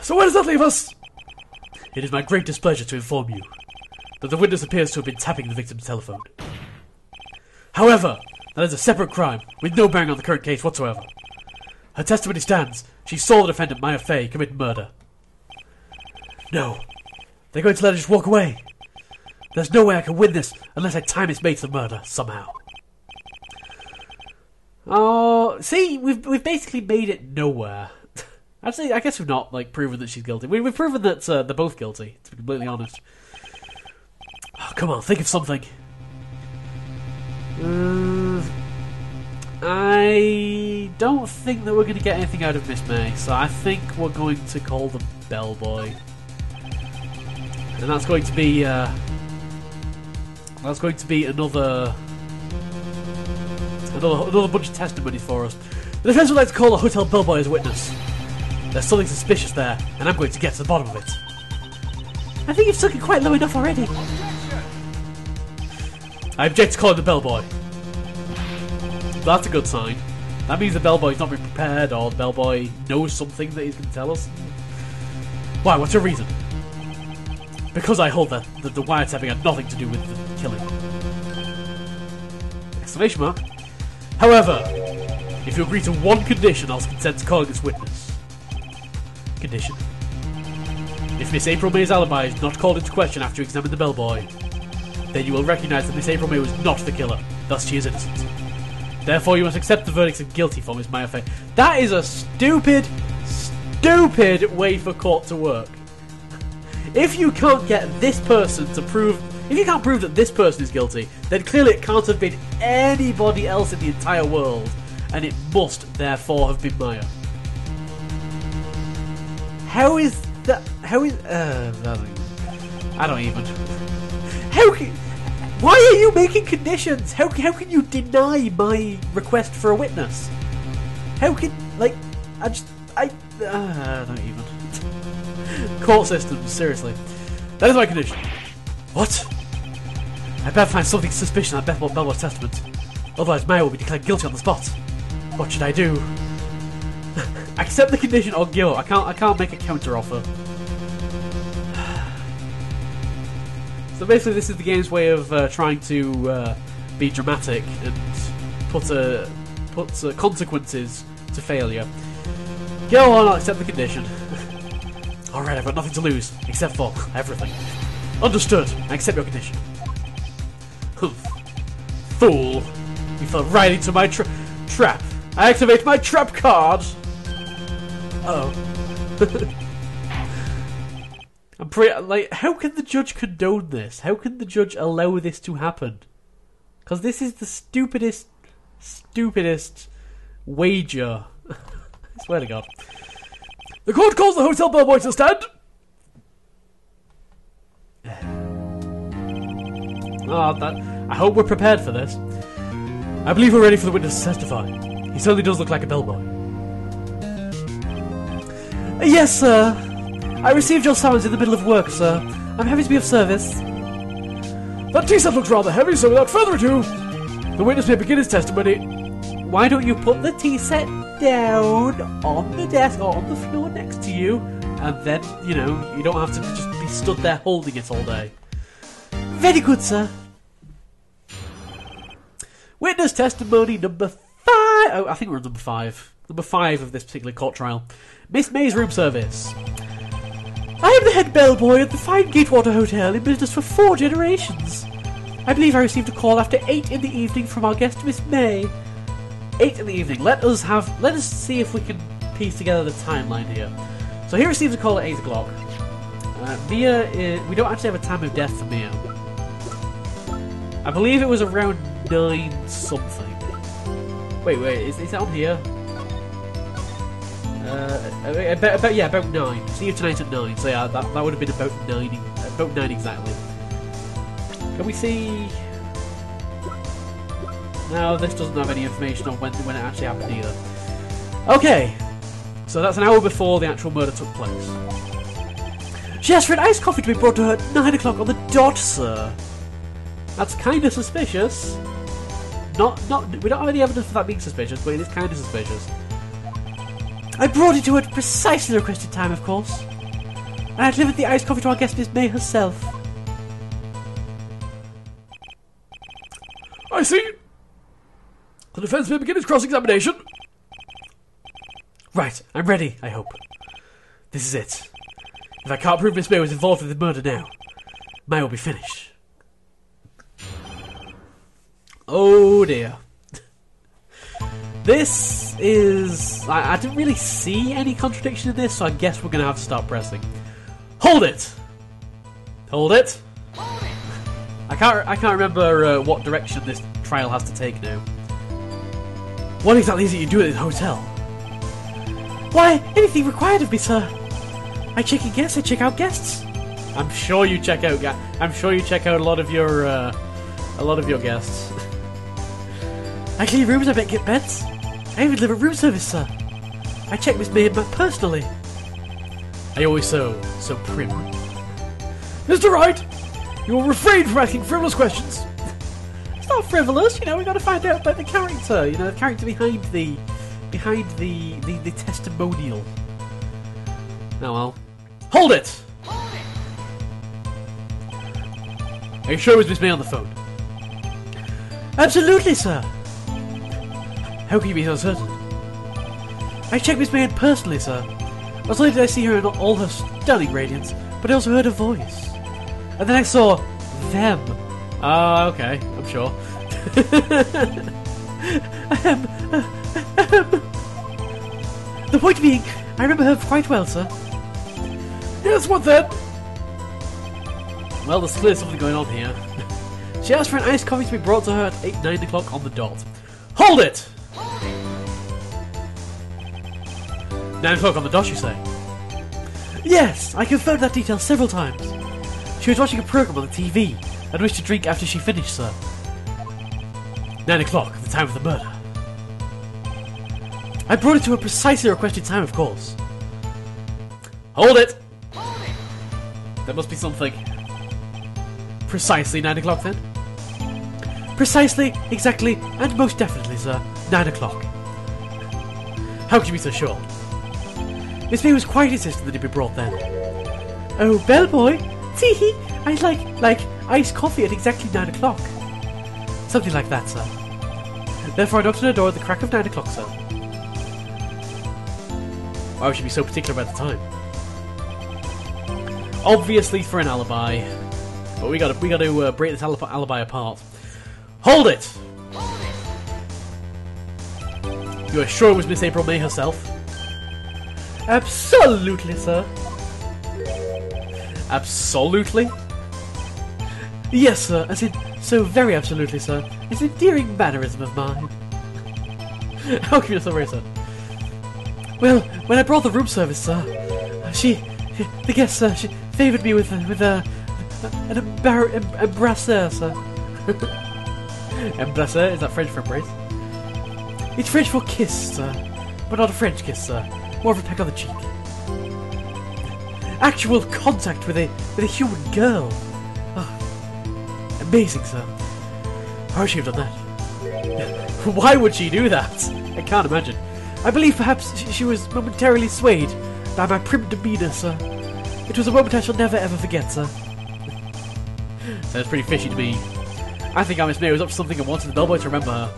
So where does that leave us? It is my great displeasure to inform you that the witness appears to have been tapping the victim's telephone. However, that is a separate crime, with no bearing on the current case whatsoever. Her testimony stands. She saw the defendant, Maya Fey, commit murder. No. They're going to let her just walk away. There's no way I can win this unless I tie Miss May to the murder, somehow. Oh, see, we've basically made it nowhere. Actually, I guess we've not, proven that she's guilty. We've proven that they're both guilty, to be completely honest. Oh, come on, think of something. I don't think that we're going to get anything out of Miss May, so I think we're going to call the bellboy. And that's going to be another bunch of testimonies for us. The defense would like to call a hotel bellboy as a witness. There's something suspicious there, and I'm going to get to the bottom of it. I think you've sunk it quite low enough already. I object to calling the bellboy. That's a good sign. That means the bellboy's not been prepared, or the bellboy knows something that he's going to tell us. Why? What's your reason? Because I hold that the wiretapping had nothing to do with the killing. Exclamation mark. However, if you agree to one condition, I'll consent to calling this witness. Condition. If Miss April May's alibi is not called into question after you examine the bellboy, then you will recognise that Miss April May was not the killer, thus she is innocent. Therefore, you must accept the verdicts of guilty for Miss Maya Fey. That is a stupid way for court to work. If you can't get this person to prove... If you can't prove that this person is guilty, then clearly it can't have been anybody else in the entire world, and it must, therefore, have been Maya. How is that... How is... I don't even... How can... Why are you making conditions? How can you deny my request for a witness? How can... I don't even... Court systems, seriously. That is my condition. What? I better find something suspicious in that Bellboy's testament. Otherwise Maya will be declared guilty on the spot. What should I do? Accept the condition or go. I can't make a counter offer. So basically this is the game's way of trying to be dramatic and put consequences to failure. Go on, I'll accept the condition. Alright, I've got nothing to lose, except for everything. Understood, I accept your condition. Fool! You fell right into my trap. I activate my trap card! Uh-oh. I'm pretty... how can the judge condone this? How can the judge allow this to happen? Because this is the stupidest wager. I swear to God. The court calls the hotel bellboy to stand! I hope we're prepared for this. I believe we're ready for the witness to testify. He certainly does look like a bellboy. Yes, sir. I received your summons in the middle of work, sir. I'm happy to be of service. That tea set looks rather heavy, so without further ado, the witness may begin his testimony. Why don't you put the tea set down on the desk or on the floor next to you, and then, you know, you don't have to just be stood there holding it all day. Very good, sir. Witness testimony number 5. Oh, I think we're on number 5. Number 5 of this particular court trial. Miss May's room service. I am the head bellboy at the fine Gatewater Hotel in business for 4 generations. I believe I received a call after 8 in the evening from our guest, Miss May. 8 in the evening. Let us see if we can piece together the timeline here. So he received a call at 8 o'clock. Mia we don't actually have a time of death for Mia. I believe it was around 9 something. Wait, is that on here? About 9. See you tonight at 9. So yeah, that would have been about 9 exactly. Can we see? No, this doesn't have any information on when it actually happened either. Okay, so that's an hour before the actual murder took place. She asked for an iced coffee to be brought to her at 9 o'clock on the dot, sir. That's kind of suspicious. We don't have any evidence for that being suspicious, but it is kind of suspicious. I brought it to her at precisely the requested time, of course. and I delivered the iced coffee to our guest, Miss May herself. I see. The defence may begin its cross-examination. Right, I'm ready, I hope. This is it. If I can't prove Miss May was involved with the murder now, May will be finished. Oh dear. This is... I didn't really see any contradiction in this, so I guess we're going to have to start pressing. Hold it! Hold it! Hold it! I can't remember what direction this trial has to take now. What exactly is it you do at the hotel? Why, anything required of me, sir. I check in guests, I check out guests. I'm sure you check out a lot of your guests. I clean rooms, I get beds. I even deliver room service, sir. I check Miss May personally. Are you always so prim? Mr. Wright, you will refrain from asking frivolous questions. It's not frivolous, you know. We got to find out about the character. You know, the character behind the testimonial. Oh well. Hold it! Hold it! Are you sure it was Miss May on the phone? Absolutely, sir. How can you be so certain? I checked Miss May personally, sir. Not only did I see her in all her stunning radiance, but I also heard her voice. And then I saw them. Okay, I'm sure. The point being, I remember her quite well, sir. Yes, what then? Well, there's clearly something going on here. She asked for an iced coffee to be brought to her at 9 o'clock on the dot. Hold it! 9 o'clock on the dot, you say? Yes, I confirmed that detail several times. She was watching a programme on the TV and wished to drink after she finished, sir. 9 o'clock, the time of the murder. I brought it to a precisely requested time, of course. Hold it! There must be something. Precisely 9 o'clock, then? Precisely, exactly, and most definitely, sir. 9 o'clock. How could you be so sure? Miss May was quite insistent that it be brought then. Oh, bellboy! Tee-hee! I'd like iced coffee at exactly 9 o'clock. Something like that, sir. Therefore I knocked on her door at the crack of 9 o'clock, sir. Why would she be so particular about the time? Obviously for an alibi. But we gotta break this alibi apart. Hold it! You are sure it was Miss April May herself? Absolutely, sir. Absolutely? Yes, sir. As in, so very absolutely, sir. It's an endearing mannerism of mine. How can you so very, sir? Well, when I brought the room service, sir, the guest, sir, she favoured me with an embrasseur, sir. Embrasseur? Is that French for embrace? It's French for kiss, sir. But not a French kiss, sir. More of a peck on the cheek. Actual contact with a human girl. Oh, amazing, sir. How would she have done that? Why would she do that? I can't imagine. I believe perhaps she was momentarily swayed by my prim demeanour, sir. It was a moment I shall never ever forget, sir. Sounds pretty fishy to me. I think Miss May was up to something and wanted the bellboy to remember her.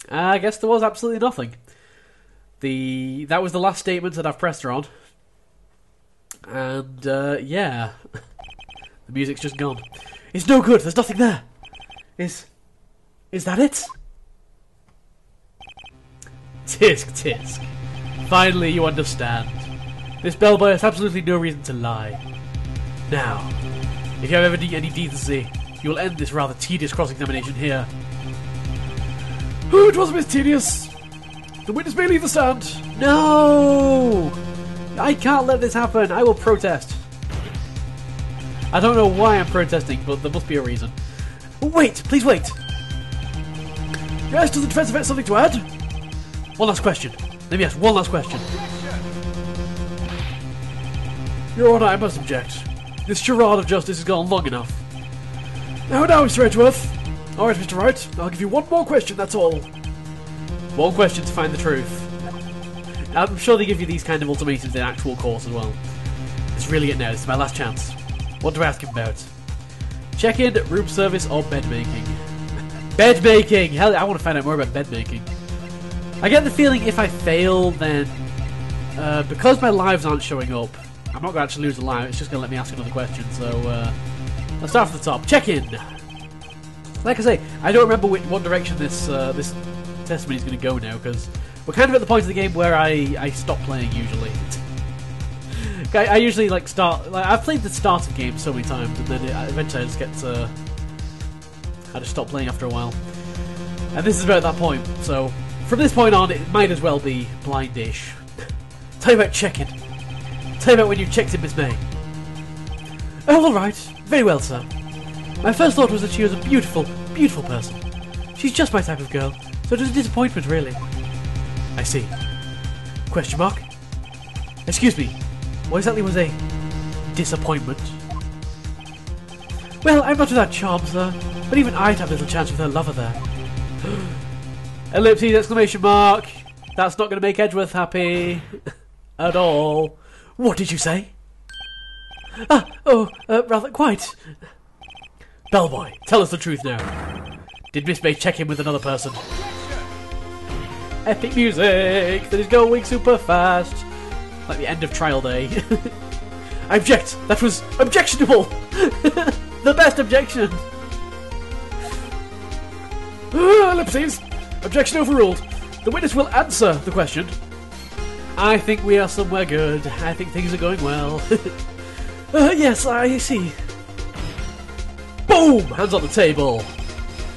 I guess there was absolutely nothing. That was the last statement that I've pressed her on. And, yeah. The music's just gone. It's no good, there's nothing there. Is that it? Tisk, tisk. Finally you understand. This bellboy has absolutely no reason to lie. Now, if you have ever any decency, you will end this rather tedious cross-examination here. Oh, it was a bit tedious. The witness may leave the stand. No! I can't let this happen. I will protest. I don't know why I'm protesting, but there must be a reason. Wait, please wait. Yes, does the defence have something to add? One last question. Let me ask one last question. Your Honour, I must object. This charade of justice has gone long enough. Now, Mr. Edgeworth. Alright, Mr. Wright, I'll give you one more question, that's all. One question to find the truth. I'm sure they give you these kind of ultimatums in actual course as well. It's really it now. This is my last chance. What do I ask him about? Check-in, room service, or bed making? Bed making! Hell, I want to find out more about bed making. I get the feeling if I fail, then because my lives aren't showing up, I'm not going to actually lose a live. It's just going to let me ask another question. So let's start from the top. Check-in. Like I say, I don't remember what direction this testimony is going to go now, because we're kind of at the point of the game where I stop playing usually. I usually I've played the start of games so many times, and then eventually I just get I just stop playing after a while. And this is about that point, so from this point on, it might as well be blindish. Tell me about check-in. Tell me about when you checked in Miss May. Oh, alright. Very well, sir. My first thought was that she was a beautiful, beautiful person. She's just my type of girl, so it was a disappointment, really. I see. Question mark? Excuse me, what exactly was a disappointment? Well, I'm not without charm, sir, but even I'd have little chance with her lover there. Ellipses, exclamation mark. That's not going to make Edgeworth happy. At all. What did you say? Rather, quite. Bellboy, tell us the truth now. Did Miss May check in with another person? Epic music that is going super fast. Like the end of trial day. I object! That was objectionable! The best objection! Ellipses! Objection overruled. The witness will answer the question. I think we are somewhere good. I think things are going well. Yes, I see. Boom! Hands on the table.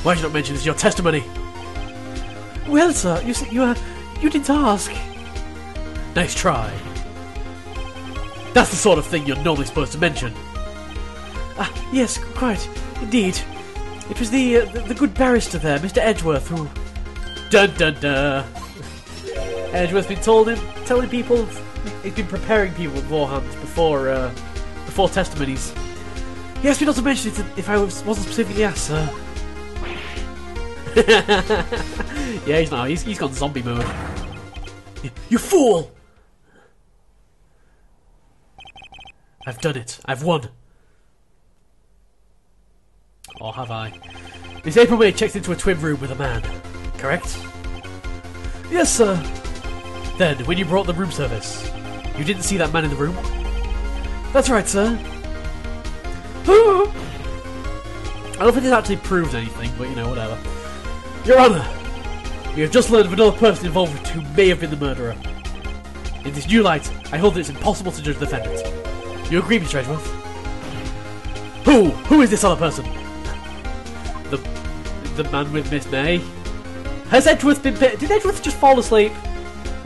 Why did you not mention this in your testimony? Well, sir, you didn't ask. Nice try. That's the sort of thing you're normally supposed to mention. Yes, quite. Indeed. It was the good barrister there, Mr. Edgeworth, who... Dun dun dun. Edgeworth's been telling people... He's been preparing people beforehand, before testimonies. He asked me not to mention it if I wasn't specifically asked, sir. Yeah, he's gone zombie mode. You fool! I've done it. I've won. Or have I? Miss April May checked into a twin room with a man. Correct? Yes, sir. Then, when you brought the room service, you didn't see that man in the room? That's right, sir. I don't think this actually proves anything, but you know, whatever. Your Honour, we have just learned of another person involved who may have been the murderer. In this new light, I hold that it's impossible to judge the defendant. You agree, Mr. Edgeworth? Who is this other person? The man with Miss May? Has Edgeworth been did Edgeworth just fall asleep?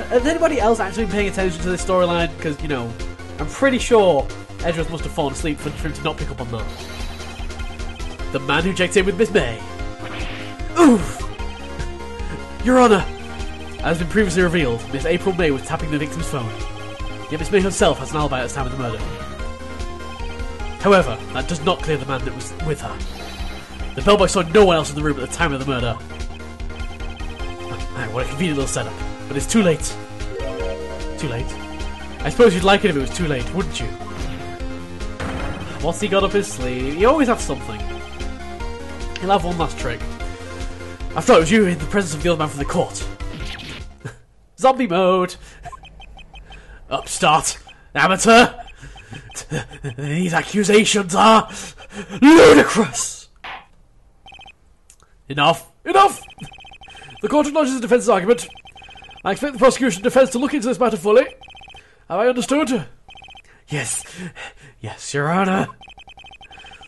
Has anybody else actually been paying attention to this storyline? Because, you know, I'm pretty sure Edgeworth must have fallen asleep for him to not pick up on that. The man who checked in with Miss May. Oof! Your Honour, as been previously revealed, Miss April May was tapping the victim's phone. Yet Miss May herself has an alibi at the time of the murder. However, that does not clear the man that was with her. The bellboy saw no one else in the room at the time of the murder. What a convenient little setup. But it's too late. Too late? I suppose you'd like it if it was too late, wouldn't you? What's he got up his sleeve? He always has something. He'll have one last trick. After all, it was you in the presence of the other man from the court. Zombie mode! Upstart! Amateur! These accusations are ludicrous! Enough! Enough! The court acknowledges the defence's argument. I expect the prosecution and defence to look into this matter fully. Have I understood? Yes. Yes, Your Honour.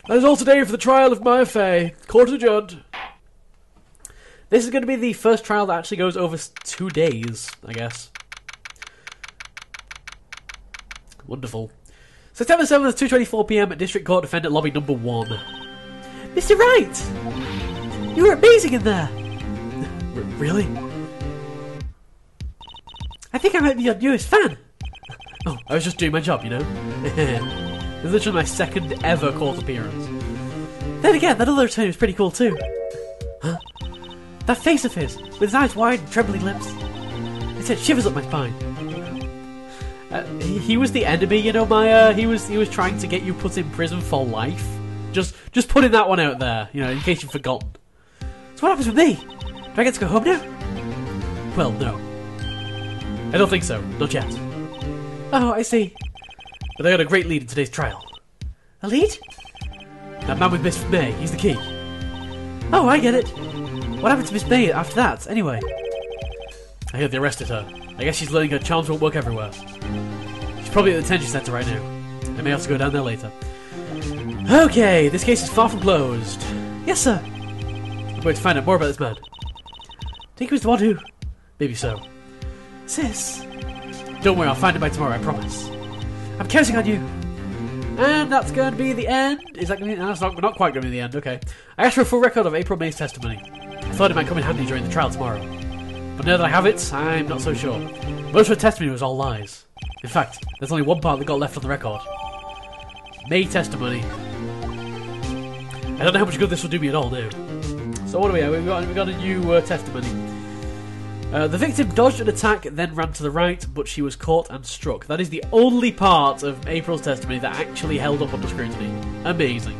That is all today for the trial of Maya Fay. Court adjourned. This is going to be the first trial that actually goes over 2 days, I guess. Wonderful. September 7th, 2:24 PM at District Court Defendant Lobby Number 1. Mr. Wright! You were amazing in there! Really? I think I might be your newest fan. Oh, I was just doing my job, you know? This is literally my second ever court appearance. Then again, that other attorney was pretty cool too. Huh? That face of his, with his eyes wide and trembling lips. It sent shivers up my spine. He was the enemy, you know, Maya. He was trying to get you put in prison for life. Just putting that one out there, you know, in case you've forgotten. So what happens with me? Do I get to go home now? Well, no. I don't think so. Not yet. Oh, I see. But I got a great lead in today's trial. A lead? That man with Miss May, he's the key. Oh, I get it. What happened to Miss May after that, anyway? I heard they arrested her. I guess she's learning her charms won't work everywhere. She's probably at the detention centre right now. I may have to go down there later. Okay, this case is far from closed. Yes, sir. I'm going to find out more about this man. Think he was the one who... Maybe so. Sis. Don't worry, I'll find him by tomorrow, I promise. I'm counting on you. And that's going to be the end. Is that going to be... No, that's not quite going to be the end, okay. I asked for a full record of April May's testimony. I thought it might come in handy during the trial tomorrow. But now that I have it, I'm not so sure. Most of her testimony was all lies. In fact, there's only one part that got left on the record. May testimony. I don't know how much good this will do me at all now. So what do we have? We've got a new testimony. The victim dodged an attack, then ran to the right, but she was caught and struck. That is the only part of April's testimony that actually held up under scrutiny. Amazing.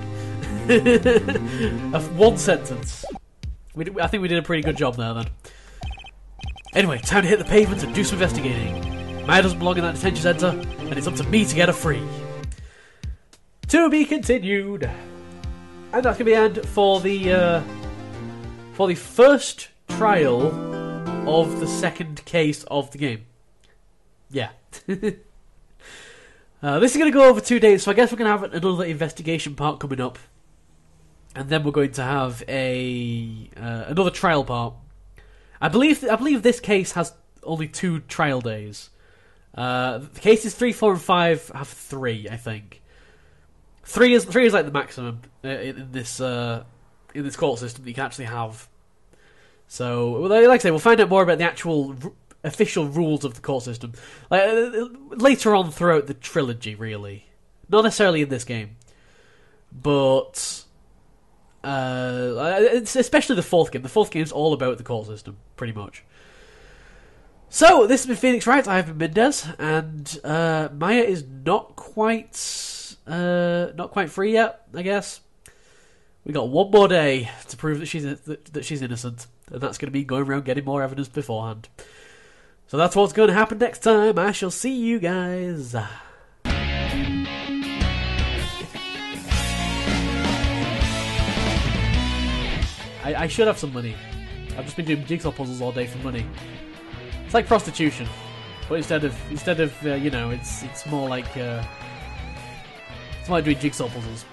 One sentence. I think we did a pretty good job there then. Anyway, time to hit the pavement and do some investigating. Maya doesn't belong in that detention centre, and it's up to me to get her free. To be continued. And that's going to be the end for the first trial of the second case of the game. Yeah. This is going to go over 2 days, so I guess we're going to have another investigation part coming up. And then we're going to have another trial part. I believe this case has only 2 trial days. The cases 3, 4, and 5 have 3, I think. 3 is like the maximum in this court system that you can actually have. So, like I say, we'll find out more about the actual official rules of the court system later on throughout the trilogy. Really, not necessarily in this game, but it's especially the 4th game. The 4th game is all about the court system, pretty much. So, this has been Phoenix Wright. I have been Mindez, and Maya is not quite free yet, I guess. We got 1 more day to prove that she's innocent, and that's going to be going around getting more evidence beforehand. So that's what's going to happen next time. I shall see you guys. I should have some money. I've just been doing jigsaw puzzles all day for money. It's like prostitution, but instead of you know, it's more like doing jigsaw puzzles.